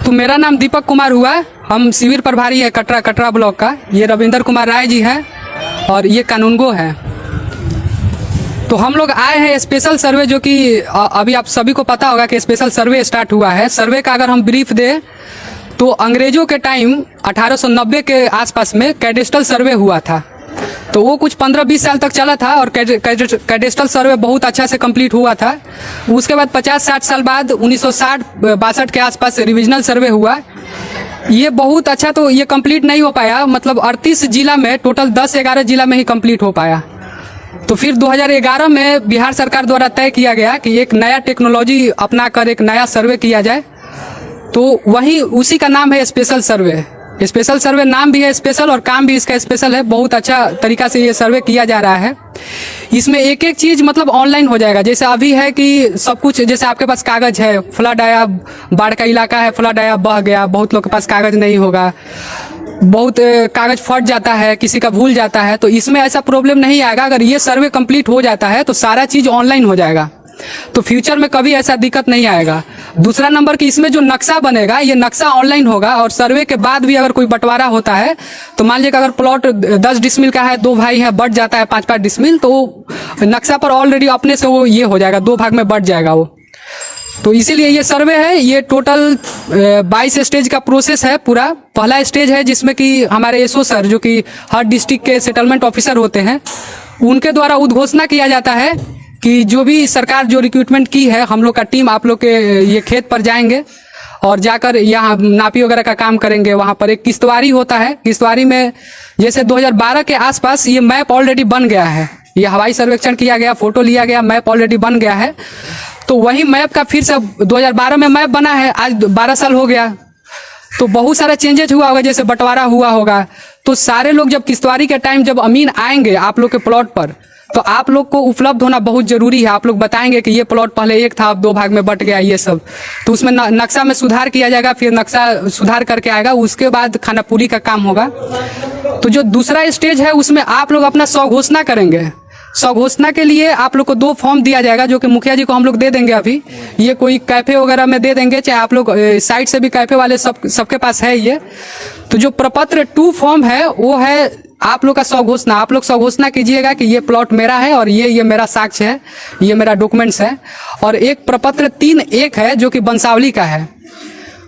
तो मेरा नाम दीपक कुमार हुआ। हम शिविर प्रभारी है कटरा ब्लॉक का। ये रविंदर कुमार राय जी हैं और ये कानूनगो है। तो हम लोग आए हैं स्पेशल सर्वे, जो कि अभी आप सभी को पता होगा कि स्पेशल सर्वे स्टार्ट हुआ है। सर्वे का अगर हम ब्रीफ दें तो अंग्रेजों के टाइम 1890 के आसपास में कैडेस्ट्रल सर्वे हुआ था। तो वो कुछ 15-20 साल तक चला था और कैडेस्ट्रल सर्वे बहुत अच्छा से कंप्लीट हुआ था। उसके बाद 50-60 साल बाद 1960-62 के आसपास रिविजनल सर्वे हुआ। ये बहुत अच्छा, तो ये कंप्लीट नहीं हो पाया, मतलब 38 जिला में, टोटल 10-11 जिला में ही कंप्लीट हो पाया। तो फिर 2011 में बिहार सरकार द्वारा तय किया गया कि एक नया टेक्नोलॉजी अपनाकर एक नया सर्वे किया जाए। तो वही उसी का नाम है स्पेशल सर्वे। स्पेशल सर्वे नाम भी है स्पेशल और काम भी इसका स्पेशल है। बहुत अच्छा तरीका से ये सर्वे किया जा रहा है। इसमें एक एक चीज मतलब ऑनलाइन हो जाएगा। जैसे अभी है कि सब कुछ, जैसे आपके पास कागज है, फ्लड आया, बाढ़ का इलाका है, फ्लड आया, बह गया, बहुत लोग के पास कागज नहीं होगा, बहुत कागज फट जाता है, किसी का भूल जाता है। तो इसमें ऐसा प्रॉब्लम नहीं आएगा। अगर ये सर्वे कंप्लीट हो जाता है तो सारा चीज ऑनलाइन हो जाएगा, तो फ्यूचर में कभी ऐसा दिक्कत नहीं आएगा। दूसरा नंबर कि इसमें जो नक्शा बनेगा, ये नक्शा ऑनलाइन होगा। और सर्वे के बाद भी अगर कोई बंटवारा होता है तो मान लीजिए अगर प्लॉट 10 डिसमिल का है, 2 भाई है, बढ़ जाता है 5-5 डिसमिल, तो नक्शा पर ऑलरेडी अपने से वो ये हो जाएगा, 2 भाग में बढ़ जाएगा वो। तो इसीलिए ये सर्वे है। ये टोटल 22 स्टेज का प्रोसेस है पूरा। पहला स्टेज है जिसमें कि हमारे एसओ सर, जो कि हर डिस्ट्रिक्ट के सेटलमेंट ऑफिसर होते हैं, उनके द्वारा उद्घोषणा किया जाता है कि जो भी सरकार जो रिक्रूटमेंट की है, हम लोग का टीम आप लोग के ये खेत पर जाएंगे और जाकर यहाँ नापी वगैरह का काम करेंगे। वहाँ पर एक किश्तवारी होता है। किश्तवारी में जैसे 2012 के आसपास ये मैप ऑलरेडी बन गया है। ये हवाई सर्वेक्षण किया गया, फोटो लिया गया, मैप ऑलरेडी बन गया है। तो वही मैप का फिर से 2012 में मैप बना है, आज 12 साल हो गया। तो बहुत सारा चेंजेस हुआ होगा, जैसे बंटवारा हुआ होगा। तो सारे लोग जब किश्तवारी के टाइम जब अमीन आएंगे आप लोग के प्लॉट पर, तो आप लोग को उपलब्ध होना बहुत जरूरी है। आप लोग बताएंगे कि ये प्लॉट पहले एक था, अब 2 भाग में बट गया, ये सब। तो उसमें नक्शा में सुधार किया जाएगा, फिर नक्शा सुधार करके आएगा, उसके बाद खानापुरी का काम होगा। तो जो दूसरा स्टेज है उसमें आप लोग अपना स्वघोषणा करेंगे। स्वघोषणा के लिए आप लोग को 2 फॉर्म दिया जाएगा, जो कि मुखिया जी को हम लोग दे देंगे। अभी ये कोई कैफे वगैरह में दे देंगे, चाहे आप लोग साइड से भी, कैफे वाले सबके पास है ये। तो जो प्रपत्र 2 फॉर्म है वो है आप लोग का स्वघोषणा। आप लोग स्वघोषणा कीजिएगा कि ये प्लॉट मेरा है और ये मेरा साक्ष्य है, ये मेरा डॉक्यूमेंट्स है। और एक प्रपत्र 3-1 है जो कि वंशावली का है।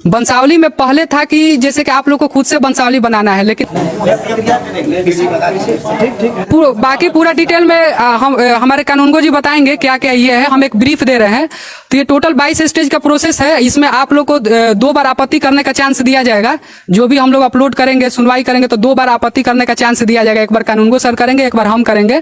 वंशावली में पहले था कि जैसे कि आप लोग को खुद से वंशावली बनाना है, लेकिन बाकी पूरा डिटेल में हमारे कानूनगो जी बताएंगे क्या क्या ये है। हम एक ब्रीफ दे रहे हैं। तो ये टोटल 22 स्टेज का प्रोसेस है। इसमें आप लोग को 2 बार आपत्ति करने का चांस दिया जाएगा। जो भी हम लोग अपलोड करेंगे, सुनवाई करेंगे, तो 2 बार आपत्ति करने का चांस दिया जाएगा। एक बार कानूनगो सर करेंगे, एक बार हम करेंगे।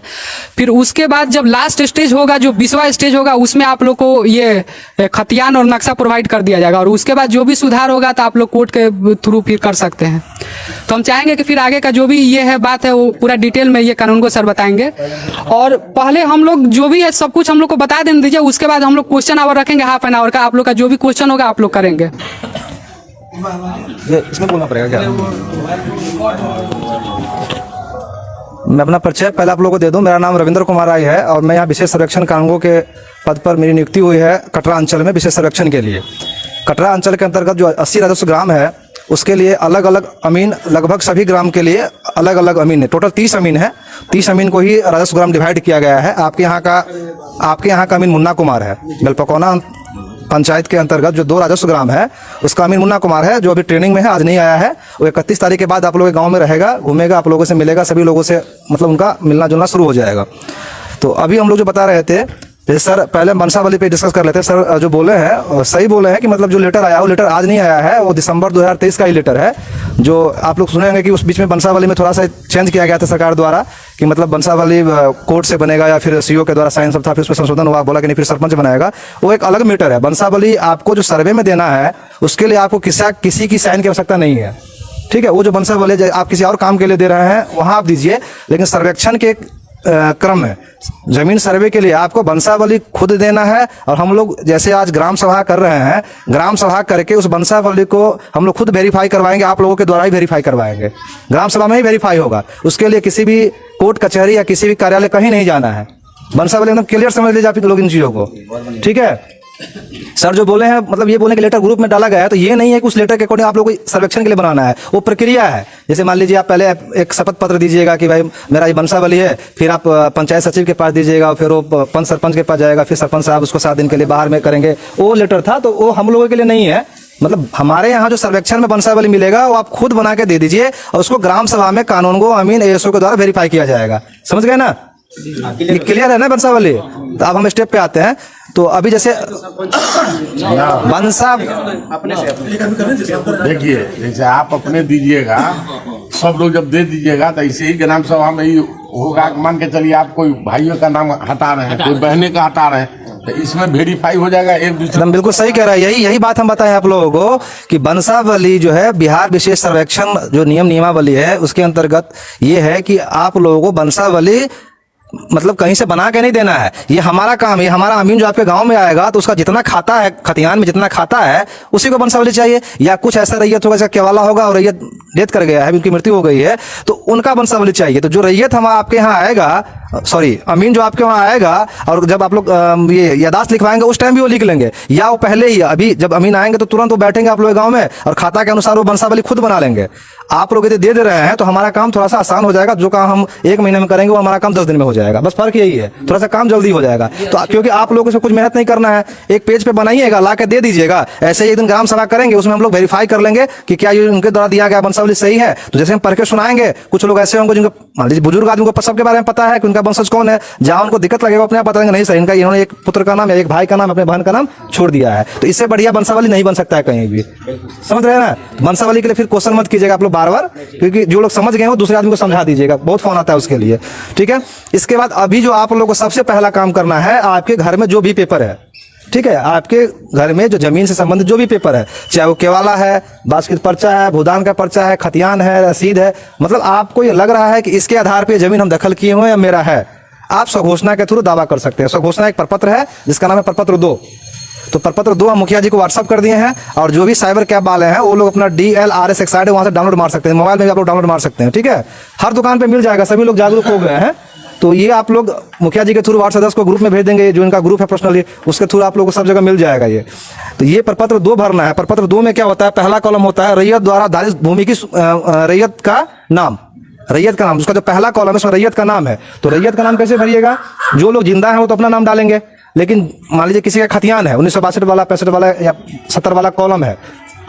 फिर उसके बाद जब लास्ट स्टेज होगा, जो 20वां स्टेज होगा, उसमें आप लोग को ये खतियान और नक्शा प्रोवाइड कर दिया जाएगा। और उसके बाद जो भी सुधार होगा तो आप लोग कोर्ट के थ्रू फिर कर सकते हैं। तो हम चाहेंगे कि फिर आगे का जो भी ये है बात है वो पूरा डिटेल में ये कानूनगो सर बताएंगे। और पहले हम लोग जो भी है सब कुछ हम लोग को बता देने दीजिए। उसके बाद हम लोग क्वेश्चन आवर रखेंगे, हाफ एन आवर का। आप लोग का जो भी क्वेश्चन होगा आप लोग करेंगे। इसमें बोलना पड़ेगा क्या? मैं अपना परिचय पहले आप लोगों को दे दूं। मेरा नाम रविंदर कुमार राय है और मैं यहाँ विशेष सर्वेक्षण कानूनगो के पद पर मेरी नियुक्ति हुई है कटरा अंचल में विशेष सर्वेक्षण के लिए। कटरा अंचल के अंतर्गत जो 80 राजस्व ग्राम है उसके लिए अलग अलग अमीन, लगभग सभी ग्राम के लिए अलग अलग अमीन है। टोटल 30 अमीन है। 30 अमीन को ही राजस्व ग्राम डिवाइड किया गया है। आपके यहाँ का अमीन मुन्ना कुमार है। बेलपकोना पंचायत के अंतर्गत जो 2 राजस्व ग्राम है उसका अमीन मुन्ना कुमार है, जो अभी ट्रेनिंग में है, आज नहीं आया है। वो 31 तारीख के बाद आप लोगों के गाँव में रहेगा, घूमेगा, आप लोगों से मिलेगा, सभी लोगों से मतलब उनका मिलना जुलना शुरू हो जाएगा। तो अभी हम लोग जो बता रहे थे, सर पहले वंशावली पे डिस्कस कर लेते हैं। सर जो बोले हैं सही बोले हैं कि मतलब जो लेटर आया वो लेटर आज नहीं आया है, वो दिसंबर 2023 का ही लेटर है। जो आप लोग सुनेंगे कि उस बीच में वंशावली में थोड़ा सा चेंज किया गया था सरकार द्वारा कि मतलब वंशावली कोर्ट से बनेगा या फिर सीओ के द्वारा साइन सब था, फिर उसमें संशोधन हुआ, बोला कि नहीं फिर सरपंच बनाएगा। वो एक अलग मैटर है। वंशावली आपको जो सर्वे में देना है उसके लिए आपको किसी की साइन की आवश्यकता नहीं है। ठीक है, वो जो वंशावली आप किसी और काम के लिए दे रहे हैं वहाँ आप दीजिए, लेकिन सर्वेक्षण के क्रम में जमीन सर्वे के लिए आपको वंशावली खुद देना है। और हम लोग जैसे आज ग्राम सभा कर रहे हैं, ग्राम सभा करके उस वंशावली को हम लोग खुद वेरीफाई करवाएंगे, आप लोगों के द्वारा ही वेरीफाई करवाएंगे। ग्राम सभा में ही वेरीफाई होगा। उसके लिए किसी भी कोर्ट कचहरी या किसी भी कार्यालय कहीं नहीं जाना है। वंशावली एकदम क्लियर समझ लीजिए आप लोग इन चीजों को। ठीक है, सर जो बोले हैं मतलब ये बोले कि लेटर ग्रुप में डाला गया है, तो ये नहीं है कि उस लेटर के अकॉर्डिंग आप लोग को सर्वेक्षण के लिए बनाना है, वो प्रक्रिया है। जैसे मान लीजिए आप पहले एक शपथ पत्र दीजिएगा कि भाई मेरा ये वंशावली है, फिर आप पंचायत सचिव के पास दीजिएगा, फिर वो पंच सरपंच के पास जाएगा, फिर सरपंच साहब उसको 7 दिन के लिए बाहर में करेंगे। वो लेटर था, तो वो हम लोगों के लिए नहीं है। मतलब हमारे यहाँ जो सर्वेक्षण में वंशावली मिलेगा वो आप खुद बना के दे दीजिए और उसको ग्राम सभा में कानूनगो अमीन एएसओ के द्वारा वेरीफाई किया जाएगा। समझ गए ना? क्लियर है ना वंशावली? तो अब हम स्टेप पे आते हैं। तो अभी जैसे वंशा देखिए, जैसे आप अपने दीजिएगा, सब लोग जब दे दीजिएगा तो ऐसे ही ग्राम सभा में ही होगा। मान के चलिए आप कोई भाइयों का नाम हटा रहे हैं, कोई बहने का हटा रहे हैं, तो इसमें वेरीफाई हो जाएगा एक दूसरे। एकदम बिल्कुल सही कह रहा है। यही बात हम बताएं आप लोगों को कि वंशावली जो है बिहार विशेष सर्वेक्षण जो नियमावली है उसके अंतर्गत ये है कि आप लोगों को वंशावली मतलब कहीं से बना के नहीं देना है। ये हमारा काम है। हमारा अमीन जो आपके गांव में आएगा तो उसका जितना खाता है, खतियान में जितना खाता है उसी को वंशावली चाहिए। या कुछ ऐसा रैयत होगा, जैसे केवाला होगा और रैयत डेथ कर गया है, उनकी मृत्यु हो गई है, तो उनका वंशावली चाहिए। तो जो रैयत हम आपके यहाँ आएगा, सॉरी अमीन जो आपके वहाँ आएगा, और जब आप लोग ये यादाश्त लिखवाएंगे उस टाइम भी वो लिख लेंगे, या वो पहले ही अभी जब अमीन आएंगे तो तुरंत वो बैठेंगे आप लोग गाँव में और खाता के अनुसार वो वंशावली खुद बना लेंगे। आप लोग यदि दे रहे हैं तो हमारा काम थोड़ा सा आसान हो जाएगा। जो काम हम 1 महीने में करेंगे वो हमारा काम 10 दिन में हो जाएगा। बस फर्क यही है, थोड़ा सा काम जल्दी हो जाएगा। तो क्योंकि आप लोगों से कुछ मेहनत नहीं करना है, एक पेज पे बनाइएगा, ला के दे दीजिएगा। ऐसे ही एक दिन ग्राम सभा करेंगे, उसमें हम लोग वेरीफाई कर लेंगे कि क्या ये उनके द्वारा दिया गया वंशावली सही है। तो जैसे हम पढ़ के सुनाएंगे, कुछ लोग ऐसे होंगे जिनको मान लीजिए बुजुर्ग आदमी को सबके बारे में पता है कि उनका वंशज कौन है, जहां उनको दिक्कत लगेगा अपने आप बताएंगे नहीं सर इनका इन्होंने एक पुत्र का नाम या एक भाई का नाम, अपने बहन का नाम छोड़ दिया है। तो इससे बढ़िया वंशावली नहीं बन सकता है कहीं भी। समझ रहे हैं ना? वंशावली के लिए फिर क्वेश्चन मत कीजिएगा आप लोग बार-बार, क्योंकि जो लोग समझ गए वो दूसरे आदमी को समझा दीजिएगा, बहुत फोन आता है उसके लिए। ठीक है, इसके बाद अभी जो आप लोगों को सबसे पहला काम करना है, आपके घर में जो भी पेपर है, ठीक है, आपके घर में जो जमीन से संबंधित जो भी पेपर है, चाहे वो केवाला है, बास्कित पर्चा है, भूदान का पर्चा है, खतियान है, रसीद है, मतलब आपको ये लग रहा है कि इसके आधार पर जमीन हम दखल किए हुए या मेरा है, आप स्वघोषणा के थ्रू दावा कर सकते हैं। स्वघोषणा एक प्रपत्र है जिसका नाम है प्रपत्र 2। तो प्रपत्र 2 हम मुखिया जी को व्हाट्सअप कर दिए हैं, और जो भी साइबर कैब वाले हैं वो लोग अपना DLRS एक साइट है, वहां से डाउनलोड मार सकते हैं, मोबाइल में भी आप लोग डाउनलोड मार सकते हैं। ठीक है, हर दुकान पे मिल जाएगा, सभी लोग जागरूक हो गए हैं। तो ये आप लोग मुखिया जी के थ्रू वार्ड सदस्य को ग्रुप में भेज देंगे, जो इनका ग्रुप है पर्सनली, उसके थ्रू आप लोगों को सब जगह मिल जाएगा ये। तो ये प्रपत्र 2 भरना है। प्रपत्र 2 में क्या होता है, पहला कॉलम होता है रैयत द्वारा धारित भूमि की रैयत का नाम, रैयत का नाम, उसका जो पहला कॉलम है उसमें रैयत का नाम है। तो रैयत का नाम कैसे भरिएगा? जो लोग जिंदा है वो तो अपना नाम डालेंगे, लेकिन मान लीजिए किसी का खतियान है, 1962 वाला, 65 वाला या 70 वाला कॉलम है,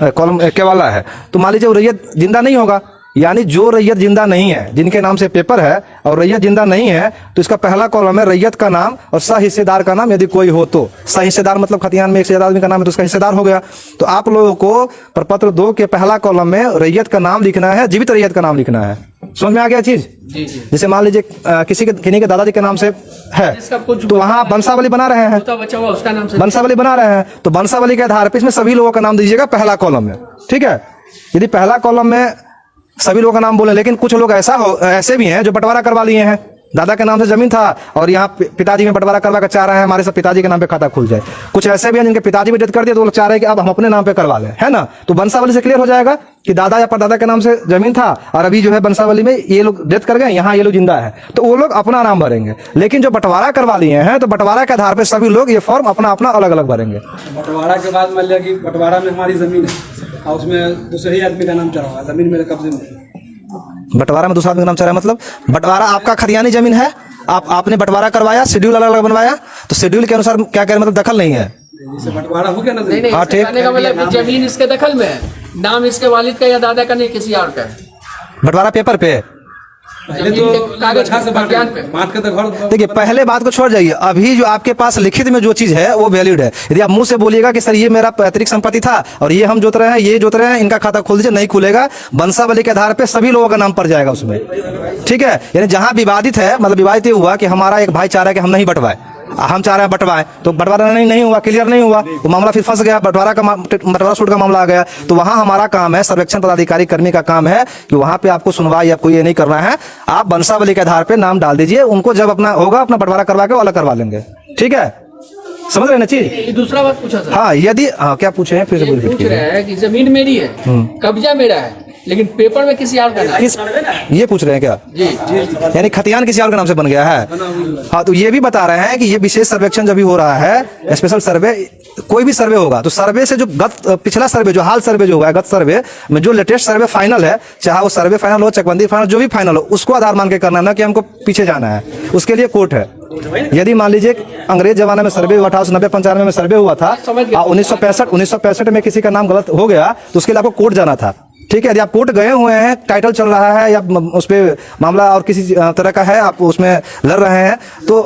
कॉलम के वाला है, तो मान लीजिए वो रैयत जिंदा नहीं होगा। यानी जो रैयत जिंदा नहीं है, जिनके नाम से पेपर है और रैयत जिंदा नहीं है, तो इसका पहला कॉलम है रैयत का नाम और सह हिस्सेदार का नाम, यदि कोई हो तो। सह हिस्सेदार मतलब खतियान में एक से ज्यादा आदमी का नाम है तो उसका हिस्सेदार हो गया। तो आप लोगों को प्रपत्र 2 के पहला कॉलम में रैयत का नाम लिखना है, जीवित रैयत का नाम लिखना है। समझ में आ गया चीज? जैसे मान लीजिए किन्हीं के दादाजी के नाम से है तो वहाँ वंशावली बना रहे हैं, वंशावली बना रहे हैं, तो वंशावली के आधार पर इसमें सभी लोगों का नाम दीजिएगा पहला कॉलम में। ठीक है, यदि पहला कॉलम में सभी लोगों का नाम बोले, लेकिन कुछ लोग ऐसे भी हैं जो बंटवारा करवा लिए हैं, दादा के नाम से जमीन था और यहाँ पिताजी में बंटवारा करवा कर चाह रहे हैं हमारे सब पिताजी के नाम पे खाता खुल जाए। कुछ ऐसे भी हैं जिनके पिताजी भी डेथ कर दिए तो वो चाह रहे हैं कि अब हम अपने नाम पे करवा लें, है ना? तो वंशावली से क्लियर हो जाएगा कि दादा या परदादा के नाम से जमीन था और अभी जो है वंशावली में ये लोग डेथ कर गए, यहाँ ये लोग जिंदा है, तो वो लोग अपना नाम भरेंगे। लेकिन जो बंटवारा करवा लिए हैं तो बंटवारा के आधार पर सभी लोग ये फॉर्म अपना अपना अलग अलग भरेंगे। बंटवारा के बाद मान लिया कि बंटवारा में हमारी जमीन है और उसमें दूसरे ही आदमी का नाम चढ़ा हुआ है, जमीन मेरे कब्जे में। बंटवारा में दूसरा आदमी का नाम चल रहा है, मतलब बंटवारा आपका खतियानी जमीन है, आपने बंटवारा करवाया, शेड्यूल अलग अलग बनवाया, तो शेड्यूल के अनुसार क्या करें, मतलब दखल नहीं है। जैसे बंटवारा हो गया ना, नहीं, हाँ, ठीक। कहने का मतलब कि जमीन इसके दखल में है, नाम इसके वालिद का या दादा का नहीं, किसी और का है। बंटवारा पेपर पे, पहले तो कागज अच्छा से बयान पे। बांट के तो घर। देखिए पहले बात को छोड़ जाइए, अभी जो आपके पास लिखित में जो चीज है वो वैलिड है। यदि आप मुंह से बोलिएगा कि सर ये मेरा पैतृक संपत्ति था और ये हम जोत रहे हैं, ये जोत रहे हैं, इनका खाता खोल दीजिए, नहीं खुलेगा। वंशावली के आधार पे सभी लोगों का नाम पड़ जाएगा उसमें। ठीक है, यानी जहां विवादित है, मतलब विवादित ये हुआ कि हमारा एक भाई चाह रहा है कि हम नहीं बंटवाए, हम चाह रहे हैं बंटवाएं, तो बंटवारा नहीं हुआ, क्लियर नहीं हुआ, तो मामला फिर फंस गया, बंटवारा सूट का मामला आ गया। तो वहां हमारा काम है, सर्वेक्षण पदाधिकारी कर्मी का काम है कि वहां पे आपको सुनवाई आपको ये नहीं करना है, आप वंशावली के आधार पे नाम डाल दीजिए, उनको जब अपना होगा अपना बंटवारा करवा के अलग करवा लेंगे। ठीक है, समझ रहे हैं ना चीज? ये दूसरा बात पूछा था। हाँ, यदि क्या पूछे हैं, फिर से ये पूछ रहे हैं कि जमीन मेरी है, कब्जा मेरा है, लेकिन पेपर में किसी और का नाम है। ये पूछ रहे हैं क्या? जी, यानी खतियान किसी और के नाम से बन गया है। हाँ, तो ये भी बता रहे हैं कि ये विशेष सर्वेक्षण जब भी हो रहा है, स्पेशल सर्वे, कोई भी सर्वे होगा तो सर्वे से जो पिछला सर्वे जो हाल सर्वे जो हुआ है, गत सर्वे में जो लेटेस्ट सर्वे फाइनल है, चाहे वो सर्वे फाइनल हो, चकबंदी फाइनल, जो भी फाइनल हो, उसको आधार मान के करना है, ना कि हमको पीछे जाना है। उसके लिए कोर्ट है। यदि मान लीजिए अंग्रेज जमाने में सर्वे हुआ था, 1990-95 में सर्वे हुआ था, 1965 में किसी का नाम गलत हो गया तो उसके लिए आपको कोर्ट जाना था। ठीक है, यदि आप कोर्ट गए हुए हैं, टाइटल चल रहा है या उस पर मामला और किसी तरह का है, आप उसमें लड़ रहे हैं, तो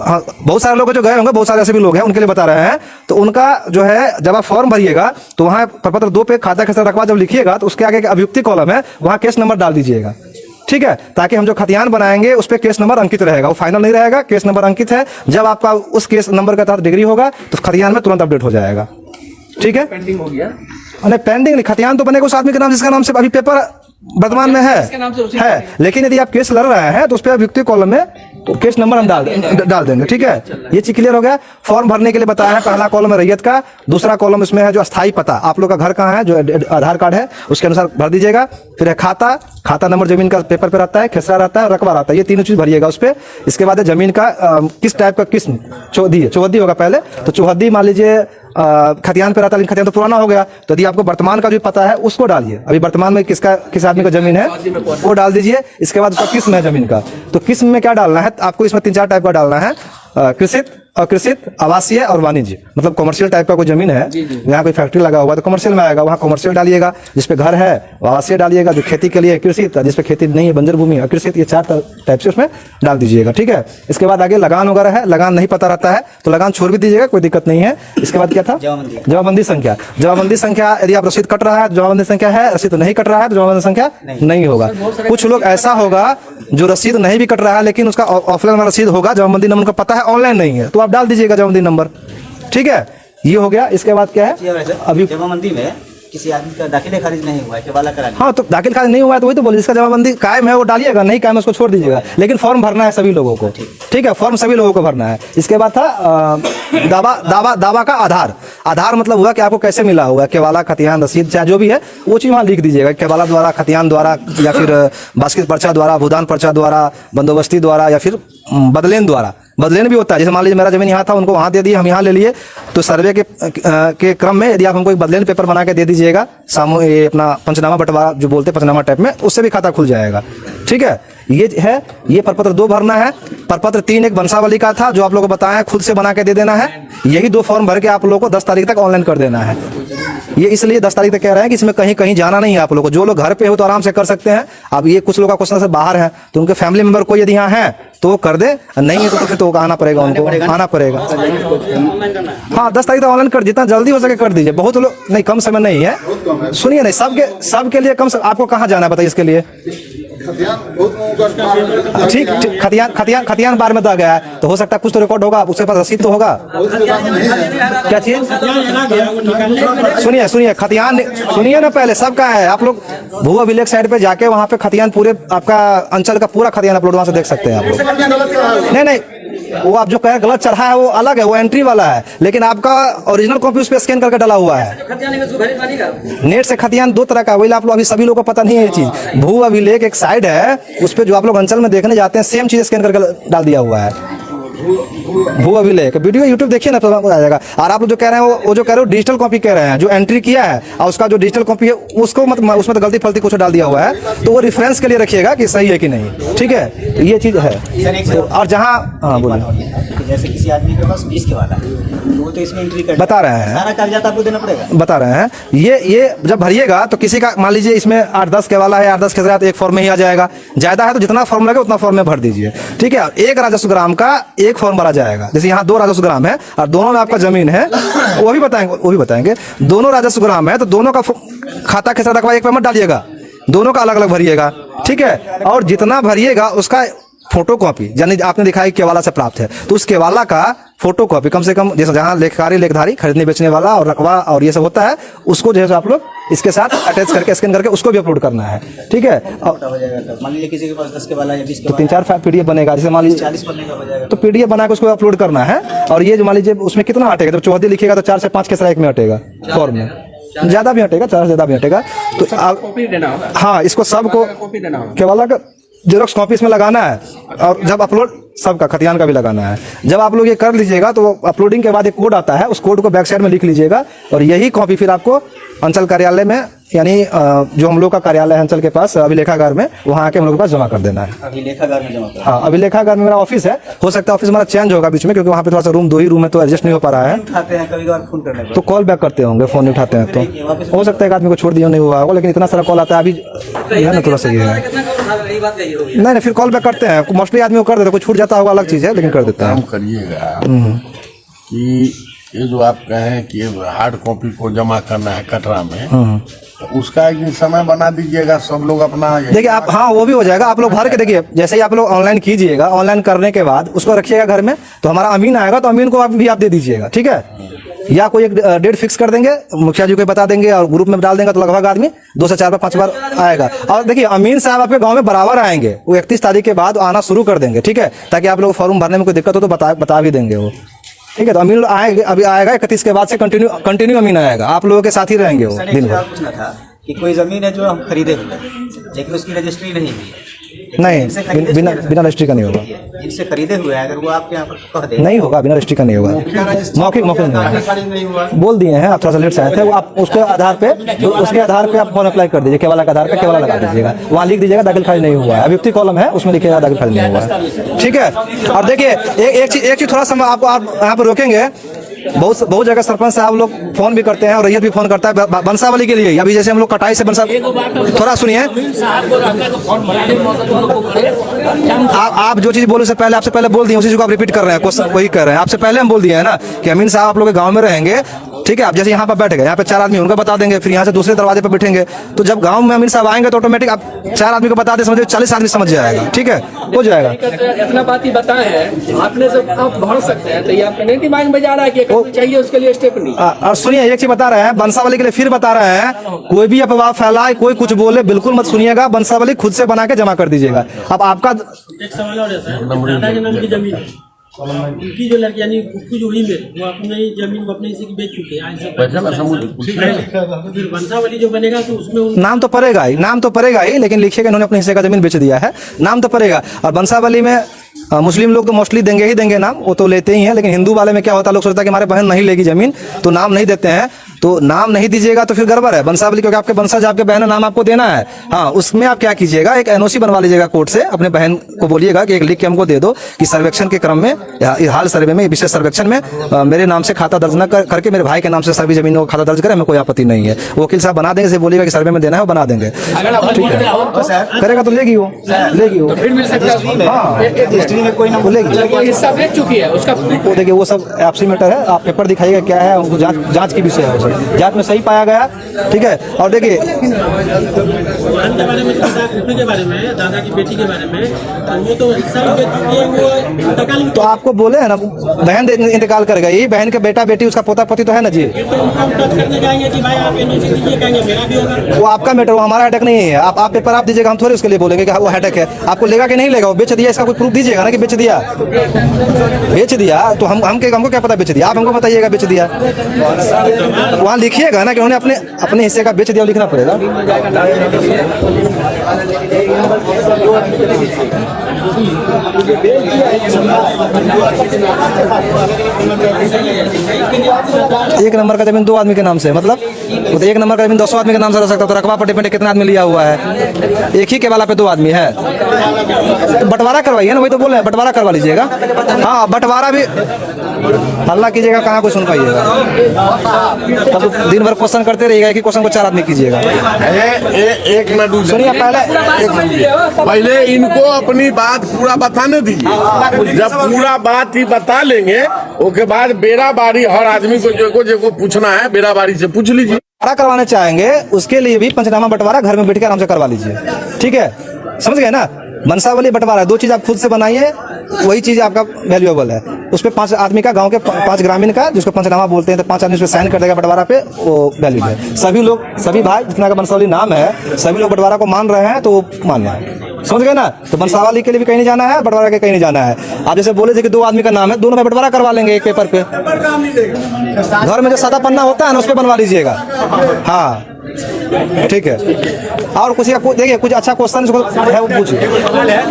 हाँ, बहुत सारे लोग जो गए होंगे, बहुत सारे ऐसे भी लोग हैं, उनके लिए बता रहे हैं। तो उनका जो है, जब आप फॉर्म भरिएगा तो वहाँ प्रपत्र 2 पे खाता खेसरा रकबा जब लिखिएगा तो उसके आगे एक अभियुक्ति कॉलम है, वहाँ केस नंबर डाल दीजिएगा। ठीक है, ताकि हम जो खतियान बनाएंगे उस पर केस नंबर अंकित रहेगा, वो फाइनल नहीं रहेगा, केस नंबर अंकित है। जब आपका उस केस नंबर के तहत डिग्री होगा तो खतियान में तुरंत अपडेट हो जाएगा। ठीक है, पेंडिंग हो गया। नहीं पेंडिंग नहीं, खतियान तो बनेगा उस आदमी के नाम जिसका नाम से अभी पेपर वर्तमान में है। लेकिन यदि आप केस लड़ रहे हैं तो उस पर अभियुक्ति कॉलम में तो केस नंबर हम डाल देंगे। ठीक है, ये चीज क्लियर हो गया। फॉर्म भरने के लिए बताया है, पहला कॉलम है रैयत का, दूसरा कॉलम इसमें है जो अस्थायी पता, आप लोग का घर कहाँ है, जो आधार कार्ड है उसके अनुसार भर दीजिएगा। फिर है खाता नंबर जमीन का पेपर पे रहता है, खेसरा रहता है, रकबा रहता है, ये तीनों चीज भरिएगा उस पर। इसके बाद है जमीन का किस टाइप का किस्म, चौहद्दी होगा पहले, तो चौहद्दी मान लीजिए खतियान पे रहता है, लेकिन खतियान तो पुराना हो गया, तो यदि आपको वर्तमान का जो पता है उसको डालिए। अभी वर्तमान में किस आदमी का जमीन है वो डाल दीजिए। इसके बाद उसका किस्म है जमीन का, तो किस्म में क्या डालना है आपको, इसमें 3-4 टाइप का डालना है, कृषित, अकृषित, आवासीय और वाणिज्य। मतलब कमर्शियल टाइप का कोई जमीन है, यहाँ कोई फैक्ट्री लगा हुआ है तो कमर्शियल में आएगा, वहाँ कमर्शियल डालिएगा। जिसपे घर है आवासीय डालिएगा, जो खेती के लिए कृषित, जिसपे खेती नहीं है बंजर भूमि अकृषित, ये 4 टाइप से उसमें डाल दीजिएगा। ठीक है, इसके बाद आगे लगान वगैरह है, लगान नहीं पता रहता है तो लगान छोड़ भी दीजिएगा, कोई दिक्कत नहीं है। इसके बाद क्या था, जवाबंदी संख्या। जवाबंदी संख्या, यदि आप रसीद कट रहा है जवाबंदी संख्या है, रसीद नहीं कट रहा है तो जवाबंदी संख्या नहीं होगा। कुछ लोग ऐसा होगा जो रसीद नहीं भी कट रहा है लेकिन उसका ऑफलाइन रसीद होगा, जवाबंदी नंबर का पता है, ऑनलाइन नहीं है, तो आप डाल दीजिएगा जवाबंदी नंबर। ठीक है, ये हो गया। इसके बाद क्या है, अभी जमाबंदी में किसी आदमी का दाखिल खारिज नहीं हुआ है, केवाला करा हाँ, तो दाखिल खारिज नहीं हुआ है तो वही तो बोले, जिसका जमाबंदी कायम है वो डालिएगा, नहीं कायम है उसको छोड़ दीजिएगा। लेकिन फॉर्म भरना है सभी लोगों को। ठीक है, फॉर्म सभी लोगों को भरना है। इसके बाद था दावा का आधार मतलब हुआ कि आपको कैसे मिला हुआ है, केवाला, खतियान, रसीद, चाहे जो भी है वो चीज वहाँ लिख दीजिएगा। केवाला द्वारा, खतियान द्वारा, या फिर बास्कित पर्चा द्वारा, भूदान पर्चा द्वारा, बंदोबस्ती द्वारा, या फिर बदलेन द्वारा। बदलेन भी होता है, जैसे मान लीजिए मेरा जमीन यहाँ था, उनको वहाँ दे दी, हम यहाँ ले लिए, तो सर्वे के क्रम में यदि आप हमको एक बदलेन पेपर बना के दे दीजिएगा, ये अपना पंचनामा बंटवारा जो बोलते हैं पंचनामा टाइप में, उससे भी खाता खुल जाएगा। ठीक है, ये है, ये प्रपत्र 2 भरना है। प्रपत्र 3 एक वंशावली का था जो आप लोगों को बताया, खुद से बना के दे देना है। यही 2 फॉर्म भर के आप लोगों को 10 तारीख तक ऑनलाइन कर देना है। ये इसलिए 10 तारीख तक कह रहे हैं कि इसमें कहीं जाना नहीं है आप लोगों को। जो लोग घर पे हो तो आराम से कर सकते हैं। अब ये कुछ लोग का क्वेश्चन से बाहर है तो उनके फैमिली मेंबर कोई यदि यहाँ है तो वो कर दे, नहीं है तो फिर तो आना पड़ेगा, उनको आना पड़ेगा। हाँ, 10 तारीख तक ऑनलाइन कर, जितना जल्दी हो सके कर दीजिए। बहुत लोग नहीं, कम समय नहीं है, सुनिए नहीं, सबके लिए कम। आपको कहाँ जाना है बताइए इसके लिए? ठीक, खतियान बार में तो आ गया है, तो हो सकता है कुछ तो रिकॉर्ड होगा, उसके पास रसीद तो होगा। क्या चीज? सुनिए खतियान, सुनिए ना, पहले सबका है। आप लोग भू अभिलेख साइड पे जाके वहाँ पे खतियान पूरे आपका अंचल का पूरा खतियान अपलोड वहाँ से देख सकते हैं आप लोग। नहीं, वो आप जो कहें गलत चढ़ा है वो अलग है, वो एंट्री वाला है, लेकिन आपका ओरिजिनल कॉपी उस पर स्कैन करके डाला हुआ है। नेट से खतियान 2 तरह का, वही आप लोग अभी सभी लोगों को पता नहीं है ये चीज। भू अभिलेख एक साइड है, उस पर जो आप लोग अंचल में देखने जाते हैं सेम चीज स्कैन करके डाल दिया हुआ है। भू अभिलेख वीडियो यूट्यूब देखिए ना तो आपको आ जाएगा। और आप लोग जो कह रहे हैं वो जो कह रहे हो डिजिटल कॉपी कह रहे हैं, जो एंट्री किया है और उसका जो डिजिटल कॉपी है उसको मत, उसमें तो गलती फलती कुछ डाल दिया हुआ है, तो वो रेफरेंस के लिए रखिएगा कि सही है कि नहीं। ठीक है, ये चीज है। और जहाँ हाँ बोलिए, जैसे किसी आदमी के पास 20 केवाला है, वो तो इसमें एंट्री कर बता रहे हैं, सारा कागजात आपको देना पड़ेगा। बता रहे हैं ये जब भरिएगा तो किसी का मान लीजिए इसमें 8-10 केवाला है, 8-10 खेसरा, तो एक फॉर्म में ही आ जाएगा। ज्यादा है तो जितना फॉर्म लगे उतना फॉर्म में भर दीजिए। ठीक है, 1 राजस्व ग्राम का 1 फॉर्म भरा जाएगा। जैसे यहाँ 2 राजस्व ग्राम है और दोनों में आपका जमीन है, वो भी बताएंगे। दोनों राजस्व ग्राम है तो दोनों का खाता खेसरा रखवा एक पे मत डालिएगा, दोनों का अलग अलग भरिएगा। ठीक है, और जितना भरिएगा उसका फोटो कॉपी, यानी आपने दिखाया केवाला से प्राप्त है तो उस केवाला का फोटो कॉपी कम से कम, जैसे जहाँ लेखधारी खरीदने बेचने वाला और रकबा और ये सब होता है, उसको जो है आप लोग इसके साथ अटैच करके स्कैन करके उसको भी अपलोड करना है। ठीक है, मान लीजिए किसी के पास 10 केवाला या 20 तो 3-4 पीडीएफ बनेगा। जैसे मान लीजिए 40 बनने का हो जाएगा, तो पीडीएफ बना के उसको अपलोड करना है। और ये जो मान लीजिए उसमें कितना हटेगा, जब चौहद्दी लिखिएगा तो 4 से 5 खेसरा एक में हटेगा, फॉर्म में ज्यादा भी हटेगा, 4 से ज्यादा भी हटेगा। तो हाँ, इसको सबको केवाला का जेरोक्स कॉपी इसमें लगाना है। और जब अपलोड सबका, खतियान का भी लगाना है। जब आप लोग ये कर लीजिएगा तो अपलोडिंग के बाद एक कोड आता है, उस कोड को बैक साइड में लिख लीजिएगा और यही कॉपी फिर आपको अंचल कार्यालय में, यानी जो हम लोग का कार्यालय है अंचल के पास अभिलेखागार में, वहाँ आके हम लोग के पास जमा कर देना है। अभिलेखागार में जमा कर। हाँ, अभिलेखागार में मेरा ऑफिस है। हो सकता है ऑफिस हमारा चेंज होगा बीच में, क्योंकि वहाँ पे थोड़ा सा रूम, 2 ही रूम है तो एडजस्ट नहीं हो पा रहा है। उठाते हैं कभी कभार फोन करने पर। तो कॉल बैक करते होंगे, फोन नहीं उठाते हैं तो हो सकता है एक आदमी को छोड़ दिया नहीं हुआ होगा, लेकिन इतना सारा कॉल आता है अभी है ना, थोड़ा सा ये है। नहीं, फिर कॉल बैक करते हैं। मोस्टली आदमी को कर देते हैं, कोई छूट जाता होगा अलग चीज़ है, लेकिन कर देता है। काम करिएगा कि ये जो आप कहें कि हार्ड कॉपी को जमा करना है कटरा में, तो उसका एक दिन समय बना दीजिएगा, सब लोग अपना। देखिए आप, हाँ वो भी हो जाएगा। आप लोग भर के देखिए, जैसे ही आप लोग ऑनलाइन कीजिएगा, ऑनलाइन करने के बाद उसको रखिएगा घर में, तो हमारा अमीन आएगा तो अमीन को आप दे दीजिएगा, ठीक है। या कोई एक डेट फिक्स कर देंगे, मुखिया जी को बता देंगे और ग्रुप में डाल देंगे, तो लगभग आदमी 2 से 4 बार 5 बार आएगा। और देखिए अमीन साहब आपके गांव में बराबर आएंगे, वो 31 तारीख के बाद आना शुरू कर देंगे, ठीक है, ताकि आप लोग फॉर्म भरने में कोई दिक्कत हो तो बता भी देंगे वो, ठीक है। तो अमीन आएंगे, अभी आएगा 31 के बाद से कंटिन्यू अमीन आएगा, आप लोगों के साथ ही रहेंगे वो दिन भर। पूछना था कि कोई जमीन है जो हम खरीदे हुए हैं, लेकिन उसकी रजिस्ट्री नहीं हुई है। नहीं, बिना रजिस्ट्री का नहीं होगा। जिनसे खरीदे हुए हैं, अगर वो आपके यहाँ पर कह दे नहीं होगा, बिना रजिस्ट्री का नहीं होगा। मौखिक नहीं होगा। बोल दिए हैं, आप थोड़ा सा लेट से आए थे, वो आप उसके आधार पे आप फॉर्म अप्लाई कर दीजिए, केवाला के आधार पे केवाला लगा दीजिएगा, वहाँ लिख दीजिएगा दाखिल खारिज नहीं हुआ है। अभियुक्ति कॉलम है, उसमें लिखिएगा दाखिल खारिज नहीं हुआ है, ठीक है। और देखिए एक चीज थोड़ा सा आपको आप यहाँ पर रोकेंगे। बहुत जगह सरपंच साहब लोग फोन भी करते हैं और रैयत भी फोन करता है बंसावली के लिए। अभी जैसे हम लोग कटाई से बंसा, थोड़ा सुनिए, आप जो चीज बोले से पहले, आपसे पहले बोल दिए, उसी चीज को आप रिपीट कर रहे हैं, क्वेश्चन वही कर रहे हैं। आपसे पहले हम बोल दिए हैं ना कि अमीन साहब आप लोग गांव में रहेंगे, ठीक है। आप जैसे यहाँ पर बैठ गए, यहाँ पे 4 आदमी उनको बता देंगे, फिर यहाँ से दूसरे दरवाजे पर बैठेंगे, तो जब गांव में अमीन साहब आएंगे तो ऑटोमेटिक आप 4 आदमी को बता दे, समझे 40 आदमी समझ जाएगा, ठीक है, हो जाएगा। इतना बात ही बताए हैं आपने, सब आप भर सकते हैं, तो ये आपका नहीं दिमाग में जा रहा है कि चाहिए उसके लिए स्टेप नहीं। और सुनिए एक चीज बता रहे हैं, बंसावली के लिए फिर बता रहे हैं, कोई भी अफवाह फैलाए, कोई कुछ बोले, बिल्कुल मत सुनिएगा। बंसावली खुद से बना के जमा कर दीजिएगा। अब आपका एक सवाल और है सर, दादा के नाम की जमीन है, उनकी जो लड़की यानी फुफू जो हुई मेरी, वो अपनी जमीन वो अपने से बेच चुके हैं। फिर वंशावली जो बनेगा तो उसमें नाम तो पड़ेगा ही, लेकिन लिखिएगा इन्होंने अपने हिस्से का जमीन बेच दिया है, नाम तो पड़ेगा। और बंसावली में मुस्लिम लोग तो मोस्टली देंगे नाम, वो तो लेते ही हैं, लेकिन हिंदू वाले में क्या होता है, लोग सोचता है कि हमारे बहन नहीं लेगी जमीन तो नाम नहीं देते हैं। तो नाम नहीं दीजिएगा तो फिर गड़बड़ है बंसावली, क्योंकि आपके वंशज आपके बहन नाम आपको देना है। हाँ, उसमें आप क्या कीजिएगा, एक एनओसी बनवा लीजिएगा कोर्ट से, अपने बहन को बोलिएगा कि एक लिख के हमको दे दो कि सर्वेक्षण के क्रम में, हाल सर्वे में, विशेष सर्वेक्षण में मेरे नाम से खाता दर्ज न करके मेरे भाई के नाम से सभी जमीनों का खाता दर्ज करें, हमें कोई आपत्ति नहीं है। वकील साहब बना देंगे, से बोलिएगा कि सर्वे में देना है, वो बना देंगे, करेगा तो लेगी वो, फिर मिल सकता है। हाँ, रजिस्ट्री में कोई ना बोलेगी, वो हिस्सा बेच चुकी है उसका। वो देखिए वो सब आपसी मैटर है, आप पेपर दिखाइएगा क्या है, उनको जांच की विषय है, वो सब जांच में सही पाया गया, ठीक है। और देखिए बहन के बारे में, फुफू के बारे में, दादा की बेटी के बारे में, वो तो हिस्सा भी बेच चुकी है, वो इंतकाल। तो आपको बोले है ना, बहन इंतकाल कर गई, बहन के बेटा बेटी, उसका पोता पोती तो है ना जी, तो उनका करने जाएंगे कि भाई आप एनओसी दीजिए, कहेंगे मेरा भी होगा। वो आपका मैटर, वो हमारा हेडेक नहीं है। आप पेपर आप दीजिएगा, हम थोड़े उसके लिए बोलेंगे कि वो हेडेक है। आपको लेगा कि नहीं लेगा, वो बेच दिया, इसका कोई प्रूफ दीजिएगा ना कि बेच दिया तो हमको क्या पता बेच दिया, आप हमको बताइएगा बेच दिया, वहाँ लिखिएगा ना कि उन्होंने अपने हिस्से का बेच दिया, लिखना पड़ेगा। एक नंबर का जमीन 2 आदमी के नाम से, मतलब वो तो 1 नंबर का जमीन 200 आदमी के नाम से रह सकता है। तो रकबा पर डिपेंड कितना आदमी लिया हुआ है, एक ही के वाला पे 2 आदमी है, तो बंटवारा करवाइए ना, वही तो बोल रहे हैं, बंटवारा करवा लीजिएगा। हाँ, बंटवारा भी हल्ला कीजिएगा, कहाँ कोई सुन पाइएगा, तब दिन भर क्वेश्चन करते रहिएगा, एक ही क्वेश्चन को 4 आदमी कीजिएगा। एक मिनट सुनिए, पहले इनको अपनी बात पूरा बताने दीजिए। जब पूरा बात ही बता लेंगे, उसके बाद बेरा बारी हर आदमी को जो पूछना है बेरा बारी से पूछ लीजिए। बंटवारा करवाने चाहेंगे उसके लिए भी पंचनामा बंटवारा घर में बैठ के आराम से करवा लीजिए, ठीक है, समझ गए ना। बंसावली बंटवारा 2 चीज आप खुद से बनाइए, वही चीज आपका वैल्यूएबल है। उस पे 5 आदमी का, गांव के 5 ग्रामीण का, जिसको पंचनामा बोलते हैं, तो 5 आदमी उस पे साइन कर देगा बंटवारा पे, वो वैलिड है। सभी लोग, सभी भाई जितना का बंसावली नाम है, सभी लोग बंटवारा को मान रहे हैं, तो मान्य है, समझ गए ना। तो बंसावली के लिए भी कहीं नहीं जाना है, बंटवारा के कहीं नहीं जाना है। आप जैसे बोले थे कि 2 आदमी का नाम है, दोनों में बंटवारा करवा लेंगे एक पेपर पे, घर में जो सादा पन्ना होता है ना उस पर बनवा लीजिएगा। हाँ, ठीक है, और कुछ देखिए कुछ अच्छा क्वेश्चन है वो पूछिए। सवाल है,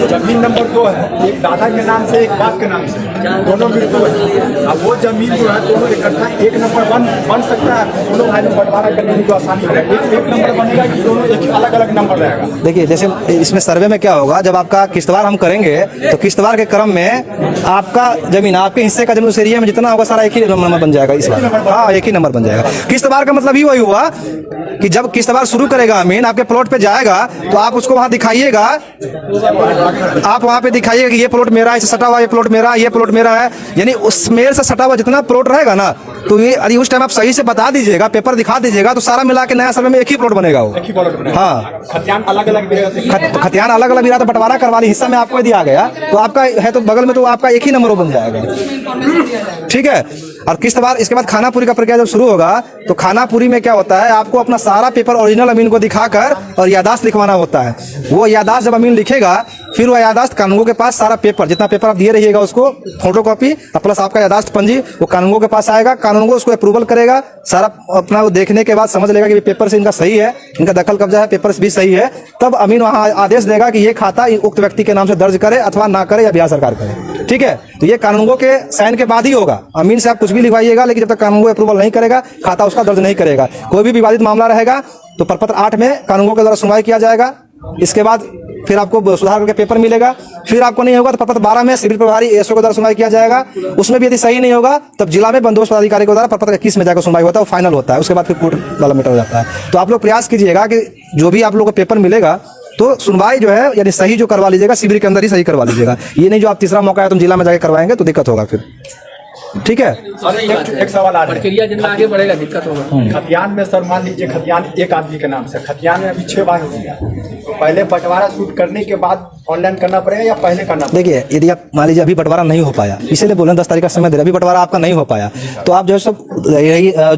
जमीन नंबर 2 है, एक दादा के नाम से एक बाप के नाम से, दोनों मृत्यु है। अब वो जमीन जो है दोनों इकट्ठा एक नंबर बन सकता है, दोनों भाई में बंटवारा करने की आसानी है। एक नंबर बनेगा कि दोनों एक अलग अलग नंबर रहेगा? देखिए जैसे इसमें सर्वे में क्या होगा, जब आपका किश्तवार हम करेंगे तो किश्तवार के क्रम में आपका जमीन, आपके हिस्से का जमीन उस एरिया में जितना होगा सारा एक ही नंबर बन जाएगा इस बार। हाँ, एक ही नंबर बन जाएगा। किश्तवार का मतलब ही वही हुआ कि जब किश्तवार शुरू करेगा अमीन, आपके प्लॉट पे जाएगा तो आप उसको वहां दिखाइएगा, आप वहां पे दिखाइएगा कि ये प्लॉट मेरा है, सटा हुआ ये प्लॉट मेरा, ये प्लॉट मेरा है, यानी उस मेल से सटा हुआ जितना प्लॉट रहेगा ना, तो ये यदि उस टाइम आप सही से बता दीजिएगा, पेपर दिखा दीजिएगा, तो सारा मिला के नया सर्वे में एक ही प्लॉट बनेगा वो। हाँ, खतियान अलग अलग खतियान अलग अलग मिला तो बंटवारा करवा ली, हिस्सा में आपको दिया गया तो आपका है, तो बगल में तो आपका एक ही नंबर बन जाएगा। ठीक है, और किश्तवार इसके बाद खानापुरी का प्रक्रिया जब शुरू होगा तो खानापुरी में क्या होता है, आपको अपना सारा पेपर ओरिजिनल अमीन को दिखाकर और यादाश्त लिखवाना होता है। वो यादाश्त जब अमीन लिखेगा, फिर वो यादाश्त कानूनगो के पास सारा पेपर जितना पेपर आप दिए रहिएगा उसको फोटोकॉपी प्लस आपका यादाश्त पंजी वो कानूनगो के पास आएगा। कानूनगो उसको अप्रूवल करेगा, सारा अपना वो देखने के बाद समझ लेगा कि पेपर से इनका सही है, इनका दखल कब्जा है, पेपर भी सही है, तब अमीन वहां आदेश देगा कि ये खाता उक्त व्यक्ति के नाम से दर्ज करे अथवा ना करे या बिहार सरकार करे। ठीक है, तो ये कानूनगो के साइन के बाद ही होगा। अमीन से आप कुछ भी लिखवाइएगा, लेकिन जब तक कानूनगो अप्रूवल नहीं करेगा खाता उसका दर्ज नहीं करेगा। कोई भी विवादित मामला रहेगा तो प्रपत्र 8 में कानूनगो के द्वारा सुनवाई किया जाएगा। इसके बाद फिर आपको सुधार करके पेपर मिलेगा। फिर आपको नहीं होगा तो प्रपत्र 12 में सिविल प्रभारी एसओ के द्वारा सुनवाई किया जाएगा। उसमें भी यदि सही नहीं होगा तब जिला में बंदोबस्त पदाधिकारी के द्वारा प्रपत्र 21 में जाकर सुनवाई होता है, वो फाइनल होता है। उसके बाद फिर कोर्ट वाला मैटर हो जाता है। तो आप लोग प्रयास कीजिएगा कि जो भी आप लोग को पेपर मिलेगा तो सुनवाई जो है यानी सही जो करवा लीजिएगा, शिविर के अंदर ही सही करवा लीजिएगा। ये नहीं जो आप तीसरा मौका है तुम जिला में जाकर करवाएंगे तो दिक्कत होगा फिर। ठीक है, एक सवाल आ रहा है, प्रक्रिया जितना आगे बढ़ेगा दिक्कत होगा। खतियान में सर मान लीजिए खतियान एक आदमी के नाम से, खतियान में अभी 6 बार हो गया, तो पहले बंटवारा शूट करने के बाद ऑनलाइन करना पड़ेगा या पहले करना पड़ेगा? देखिए यदि आप मान लीजिए अभी बंटवारा नहीं हो पाया, इसीलिए बोले 10 तारीख का समय दे रहे, अभी बंटवारा आपका नहीं हो पाया तो आप जो है सब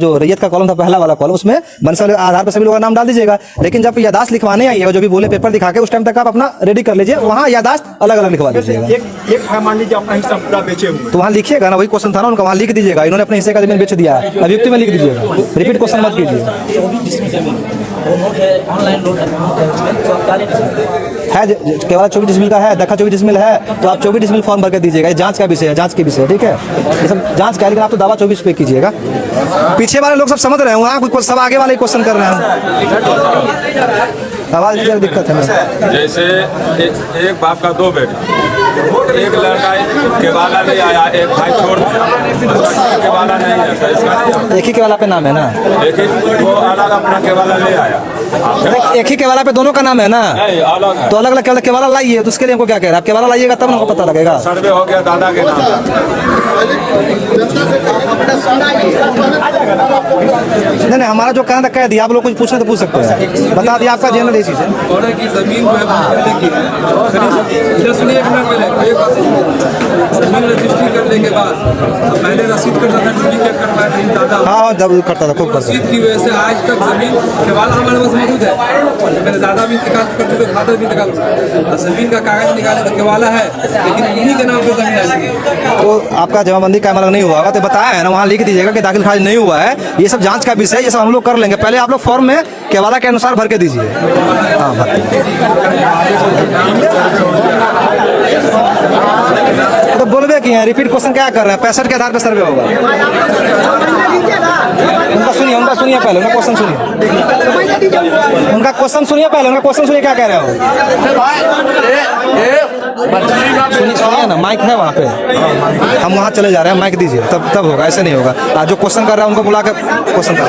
जो रैयत का कॉलम था पहला वाला कॉलम, उसमें मनसल आधार पर सभी लोगों का नाम डाल दीजिएगा। लेकिन जब यादाश्त लिखवाने आइएगा, जो भी बोले पेपर दिखा के, उस टाइम तक आप अपना रेडी कर लीजिए, वहाँ यादाश्त अलग अलग लिखवा दीजिएगा। एक मान लीजिए अपना हिस्सा पूरा बेचे हुए तो वहाँ लिखिएगा ना, वही क्वेश्चन था ना उनका, वहाँ लिख दीजिएगा इन्होंने अपने हिस्से का जमीन बेच दिया है, अभियुक्ति में लिख दीजिएगा, रिपीट क्वेश्चन मत कीजिए। है केवल 24 डिसमिल का है, दखा 24 डिसमिल है तो आप 24 डिसमिल फॉर्म भर के दीजिएगा। जांच का विषय है, जांच के विषय, ठीक है, ये सब जांच का, लेकिन आप तो दावा 24 पे कीजिएगा। पीछे वाले लोग सब समझ रहे हैं, वहाँ सब आगे वाले क्वेश्चन कर रहे हैं, आवाज की दिक्कत है। जैसे एक बाप का 2 बेटा, एक लड़का केवाला ले आया, एक भाई छोड़ दिया, केवाला नहीं है तो इसका नहीं, एक ही केवाला पे नाम है ना, एक ही वो अलग अपना केवाला ले आया, एक ही केवाला पे दोनों का नाम है ना, नहीं अलग तो अलग अलग केवाला लाइए, तो उसके लिए हमको क्या कह रहा है, आप केवाला लाइएगा तब हमको पता लगेगा। सर्वे हो गया दादा के नाम। नहीं, हमारा जो कहना था कह दिया, आप लोग कुछ पूछना तो पूछ सकते हैं, बता दिया आपका जनरल चीज है। ऑर्डर की जमीन जो है पहले की सुनिए जमीन रजिस्ट्री करने के बाद पहले रसीद करता था, डुप्लीकेट करवाया था दादा। हाँ, जब करता था खूब करता रसीद की वजह से आज तक जमीन केवाला हमारे पास मौजूद है। मेरे दादा भी इंतकाल कर चुके, फादर भी इंतकाल कर, जमीन का कागज निकाले तो केवाला है, लेकिन इन्हीं के नाम पर जमीन है। तो आपका जमाबंदी का अमल नहीं हुआ होगा तो बताया है ना, वहाँ लिख दीजिएगा कि दाखिल खारिज नहीं हुआ है, ये सब जांच का विषय, ये सब हम लोग कर लेंगे। पहले आप लोग फॉर्म में केवाला के अनुसार भर के दीजिए। हाँ, तो बोलबे कि रिपीट क्वेश्चन क्या कर रहे हैं, 65 के आधार पर सर्वे होगा। उनका सुनिए पहले, उनका क्वेश्चन सुनिए, उनका क्वेश्चन सुनिए पहले, उनका क्वेश्चन सुनिए क्या कह रहे हो। सुनिए ना, माइक है वहाँ पे, हम वहाँ चले जा रहे हैं, माइक दीजिए, तब होगा, ऐसे नहीं होगा। जो क्वेश्चन कर रहा है उनको बुला कर क्वेश्चन कर,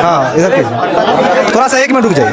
हाँ इधर कीजिए, थोड़ा सा 1 मिनट रुक जाइए।